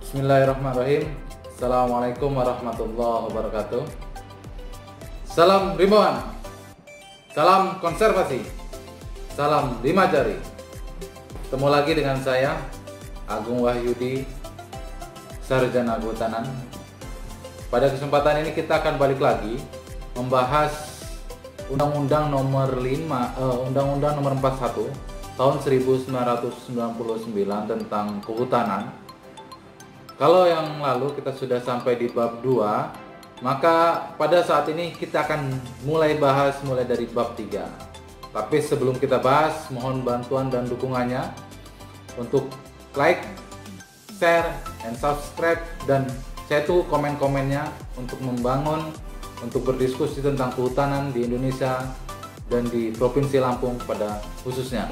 Bismillahirrahmanirrahim. Assalamualaikum warahmatullahi wabarakatuh. Salam rimbauan, salam konservasi, salam 5 jari. Ketemu lagi dengan saya Agung Wahyudi, Sarjana Kehutanan. Pada kesempatan ini kita akan balik lagi membahas Undang-Undang nomor 41 tahun 1999 tentang kehutanan. Kalau yang lalu kita sudah sampai di bab 2, maka pada saat ini kita akan mulai dari bab 3. Tapi sebelum kita bahas, mohon bantuan dan dukungannya untuk like, share, and subscribe, dan saya tunggu komen-komennya untuk membangun, untuk berdiskusi tentang kehutanan di Indonesia dan di Provinsi Lampung pada khususnya.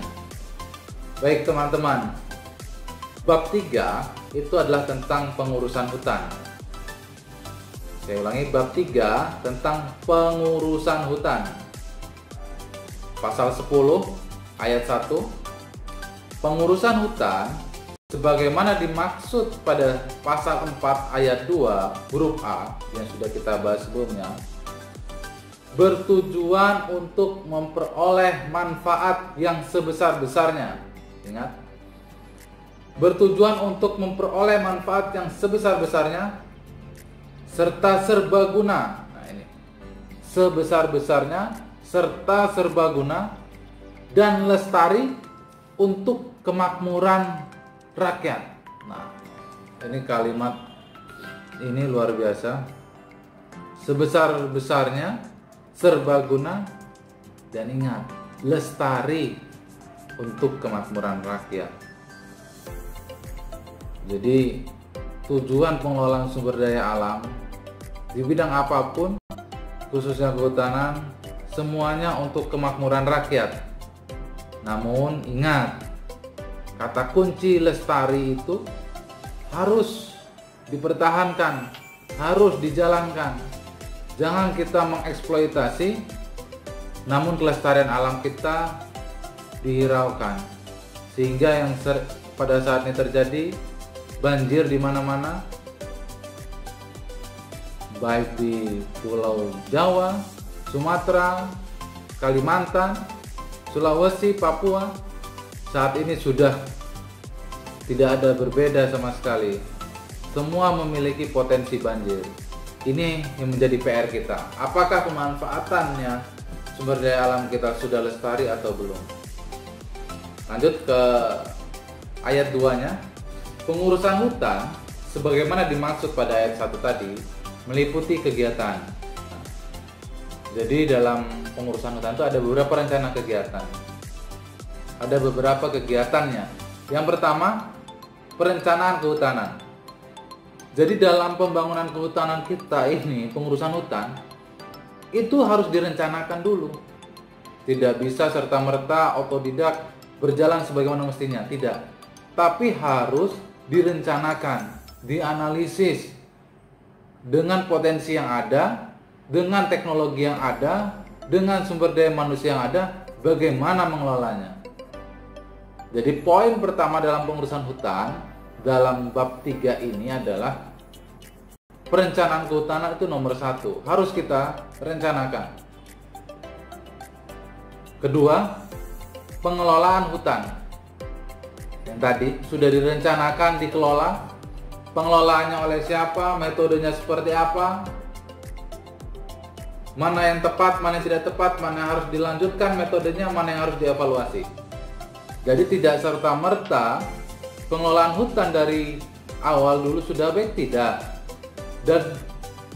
Baik teman-teman, bab 3 itu adalah tentang pengurusan hutan. Saya ulangi, bab 3 tentang pengurusan hutan. Pasal 10 ayat 1, pengurusan hutan sebagaimana dimaksud pada pasal 4 ayat 2 huruf A yang sudah kita bahas sebelumnya, bertujuan untuk memperoleh manfaat yang sebesar-besarnya. Ingat, bertujuan untuk memperoleh manfaat yang sebesar-besarnya serta serbaguna. Nah ini, sebesar-besarnya serta serbaguna dan lestari untuk kemakmuran rakyat. Nah, ini kalimat ini luar biasa. Sebesar-besarnya, serbaguna, dan ingat, lestari untuk kemakmuran rakyat. Jadi tujuan pengelolaan sumber daya alam di bidang apapun, khususnya kehutanan, semuanya untuk kemakmuran rakyat. Namun ingat, kata kunci lestari itu harus dipertahankan, harus dijalankan. Jangan kita mengeksploitasi, namun kelestarian alam kita dihiraukan, sehingga yang pada saat ini terjadi banjir di mana-mana, baik di Pulau Jawa, Sumatera, Kalimantan, Sulawesi, Papua. Saat ini sudah tidak ada berbeda sama sekali. Semua memiliki potensi banjir. Ini yang menjadi PR kita. Apakah pemanfaatannya sumber daya alam kita sudah lestari atau belum? Lanjut ke ayat 2-nya. Pengurusan hutan sebagaimana dimaksud pada ayat 1 tadi meliputi kegiatan. Jadi dalam pengurusan hutan itu ada beberapa rencana kegiatan. Ada beberapa kegiatannya. Yang pertama, perencanaan kehutanan. Jadi dalam pembangunan kehutanan kita ini, pengurusan hutan itu harus direncanakan dulu. Tidak bisa serta-merta otodidak berjalan sebagaimana mestinya, tidak. Tapi harus direncanakan, dianalisis dengan potensi yang ada, dengan teknologi yang ada, dengan sumber daya manusia yang ada, bagaimana mengelolanya. Jadi poin pertama dalam pengurusan hutan dalam bab 3 ini adalah perencanaan kehutanan itu nomor 1, harus kita rencanakan. Kedua, pengelolaan hutan. Yang tadi sudah direncanakan, dikelola. Pengelolaannya oleh siapa, metodenya seperti apa, mana yang tepat, mana yang tidak tepat, mana yang harus dilanjutkan metodenya, mana yang harus dievaluasi. Jadi tidak serta-merta pengelolaan hutan dari awal dulu sudah baik, tidak. Dan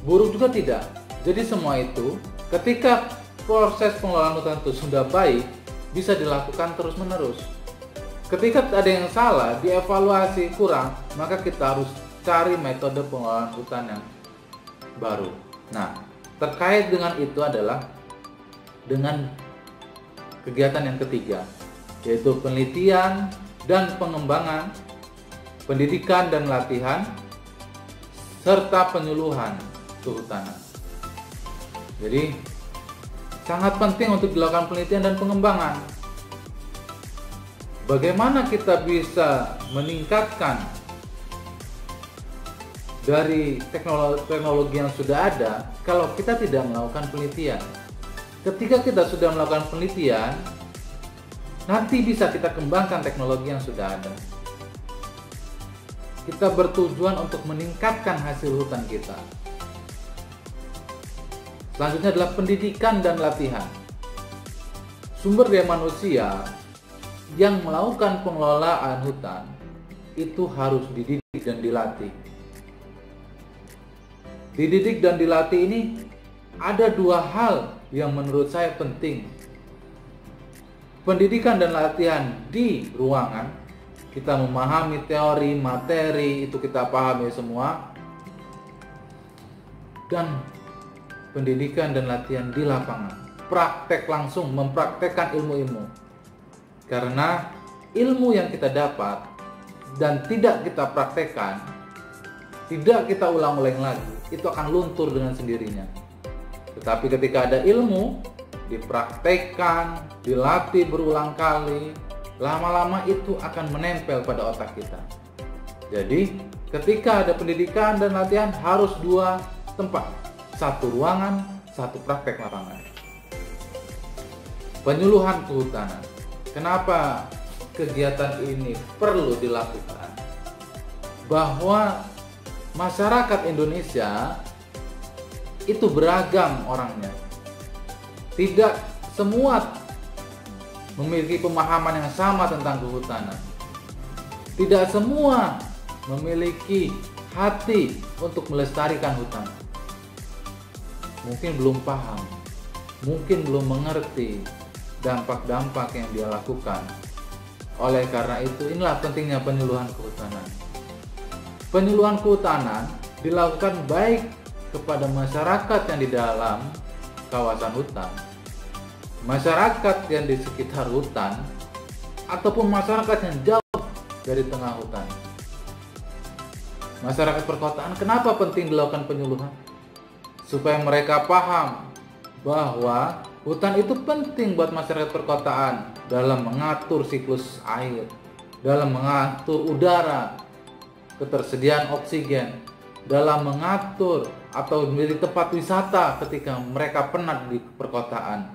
buruk juga tidak. Jadi semua itu ketika proses pengelolaan hutan itu sudah baik, bisa dilakukan terus-menerus. Ketika ada yang salah, dievaluasi kurang, maka kita harus cari metode pengelolaan hutan yang baru. Nah, terkait dengan itu adalah dengan kegiatan yang ketiga, yaitu penelitian dan pengembangan, pendidikan dan latihan, serta penyuluhan kehutanan. Jadi sangat penting untuk dilakukan penelitian dan pengembangan. Bagaimana kita bisa meningkatkan dari teknologi yang sudah ada kalau kita tidak melakukan penelitian. Ketika kita sudah melakukan penelitian, nanti bisa kita kembangkan teknologi yang sudah ada. Kita bertujuan untuk meningkatkan hasil hutan kita. Selanjutnya adalah pendidikan dan latihan. Sumber daya manusia yang melakukan pengelolaan hutan itu harus dididik dan dilatih. Dididik dan dilatih ini ada dua hal yang menurut saya penting. Pendidikan dan latihan di ruangan, kita memahami teori, materi, itu kita pahami semua. Dan pendidikan dan latihan di lapangan, praktek langsung, mempraktekkan ilmu-ilmu. Karena ilmu yang kita dapat dan tidak kita praktekkan, tidak kita ulang-ulang lagi, itu akan luntur dengan sendirinya. Tetapi ketika ada ilmu, dipraktekkan, dilatih berulang kali, lama-lama itu akan menempel pada otak kita. Jadi, ketika ada pendidikan dan latihan harus dua tempat, satu ruangan, satu praktek lapangan. Penyuluhan kehutanan. Kenapa kegiatan ini perlu dilakukan? Bahwa masyarakat Indonesia itu beragam orangnya. Tidak semua memiliki pemahaman yang sama tentang kehutanan. Tidak semua memiliki hati untuk melestarikan hutan. Mungkin belum paham, mungkin belum mengerti dampak-dampak yang dia lakukan. Oleh karena itu, inilah pentingnya penyuluhan kehutanan. Penyuluhan kehutanan dilakukan baik kepada masyarakat yang di dalam kawasan hutan, masyarakat yang di sekitar hutan, ataupun masyarakat yang jauh dari tengah hutan. Masyarakat perkotaan, kenapa penting dilakukan penyuluhan? Supaya mereka paham bahwa hutan itu penting buat masyarakat perkotaan dalam mengatur siklus air, dalam mengatur udara, ketersediaan oksigen, dalam mengatur atau menjadi tempat wisata ketika mereka penat di perkotaan,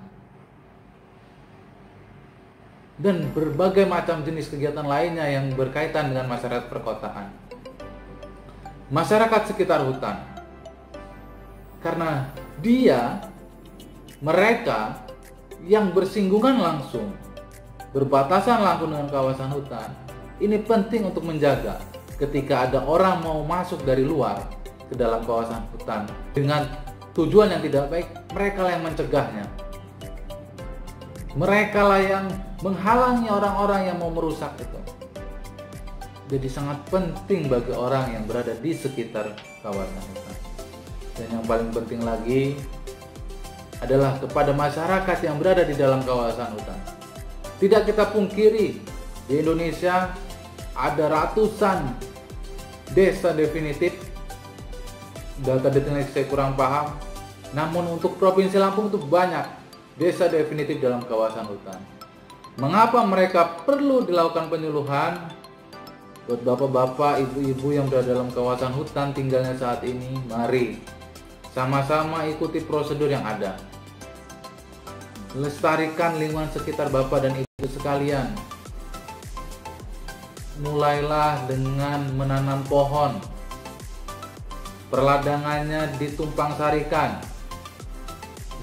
dan berbagai macam jenis kegiatan lainnya yang berkaitan dengan masyarakat perkotaan. Masyarakat sekitar hutan, karena mereka yang bersinggungan langsung, berbatasan langsung dengan kawasan hutan, ini penting untuk menjaga. Ketika ada orang mau masuk dari luar ke dalam kawasan hutan dengan tujuan yang tidak baik, mereka lah yang mencegahnya. Mereka lah yang menghalangi orang-orang yang mau merusak itu. Jadi sangat penting bagi orang yang berada di sekitar kawasan hutan. Dan yang paling penting lagi adalah kepada masyarakat yang berada di dalam kawasan hutan. Tidak kita pungkiri, di Indonesia ada ratusan desa definitif. Data detailnya saya kurang paham. Namun untuk Provinsi Lampung itu banyak desa definitif dalam kawasan hutan. Mengapa mereka perlu dilakukan penyuluhan? Buat bapak-bapak, ibu-ibu yang berada dalam kawasan hutan tinggalnya saat ini, mari sama-sama ikuti prosedur yang ada. Lestarikan lingkungan sekitar bapak dan ibu sekalian. Mulailah dengan menanam pohon. Perladangannya ditumpang sarikan,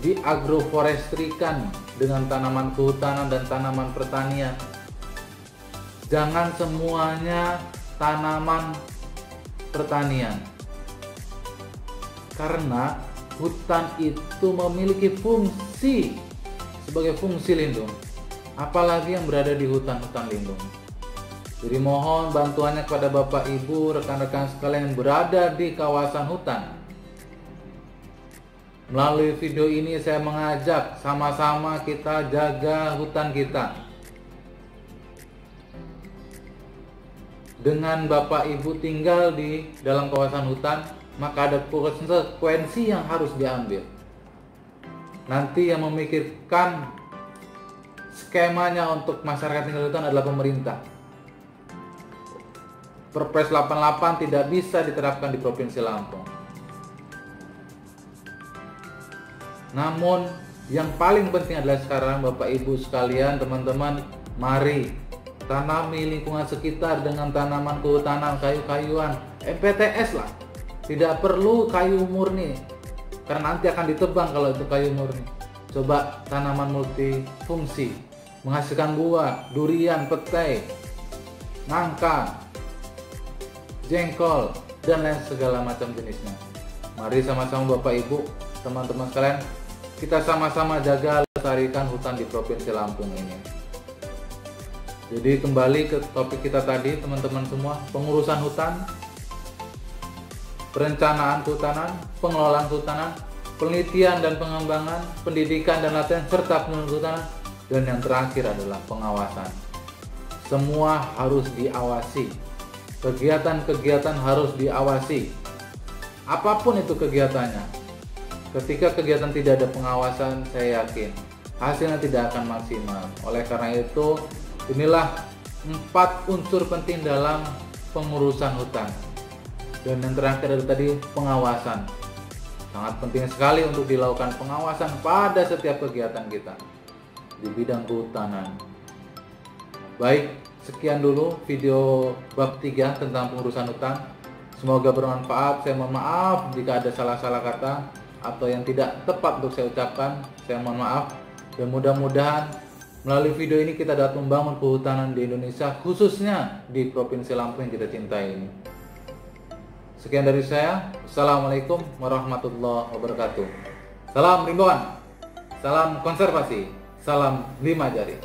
diagroforestrikan dengan tanaman kehutanan dan tanaman pertanian. Jangan semuanya tanaman pertanian, karena hutan itu memiliki fungsi sebagai fungsi lindung, apalagi yang berada di hutan-hutan lindung. Jadi mohon bantuannya kepada Bapak Ibu, rekan-rekan sekalian yang berada di kawasan hutan. Melalui video ini saya mengajak sama-sama kita jaga hutan kita. Dengan Bapak Ibu tinggal di dalam kawasan hutan, maka ada konsekuensi yang harus diambil. Nanti yang memikirkan skemanya untuk masyarakat tinggal di hutan adalah pemerintah. Perpres 88 tidak bisa diterapkan di Provinsi Lampung. Namun yang paling penting adalah sekarang Bapak Ibu sekalian, teman-teman, mari tanami lingkungan sekitar dengan tanaman kehutanan, kayu-kayuan, MPTS lah. Tidak perlu kayu murni, karena nanti akan ditebang kalau itu kayu murni. Coba tanaman multifungsi, menghasilkan buah, durian, petai, nangka, jengkol, dan lain segala macam jenisnya. Mari sama-sama Bapak Ibu, teman-teman sekalian, kita sama-sama jaga lestarikan hutan di Provinsi Lampung ini. Jadi kembali ke topik kita tadi, teman-teman semua, pengurusan hutan, perencanaan kehutanan, pengelolaan kehutanan, penelitian dan pengembangan, pendidikan dan latihan, serta pengelolaan kehutanan, dan yang terakhir adalah pengawasan. Semua harus diawasi. Kegiatan-kegiatan harus diawasi. Apapun itu kegiatannya. Ketika kegiatan tidak ada pengawasan, saya yakin hasilnya tidak akan maksimal. Oleh karena itu, inilah 4 unsur penting dalam pengurusan hutan. Dan yang terakhir adalah tadi pengawasan. Sangat penting sekali untuk dilakukan pengawasan pada setiap kegiatan kita di bidang kehutanan. Baik, sekian dulu video bab 3 tentang pengurusan hutan. Semoga bermanfaat. Saya mohon maaf jika ada salah-salah kata atau yang tidak tepat untuk saya ucapkan. Saya mohon maaf. Dan mudah-mudahan melalui video ini kita dapat membangun kehutanan di Indonesia, khususnya di Provinsi Lampung yang kita cintai ini. Sekian dari saya. Assalamualaikum warahmatullahi wabarakatuh. Salam rimbuan, salam konservasi, salam 5 jari.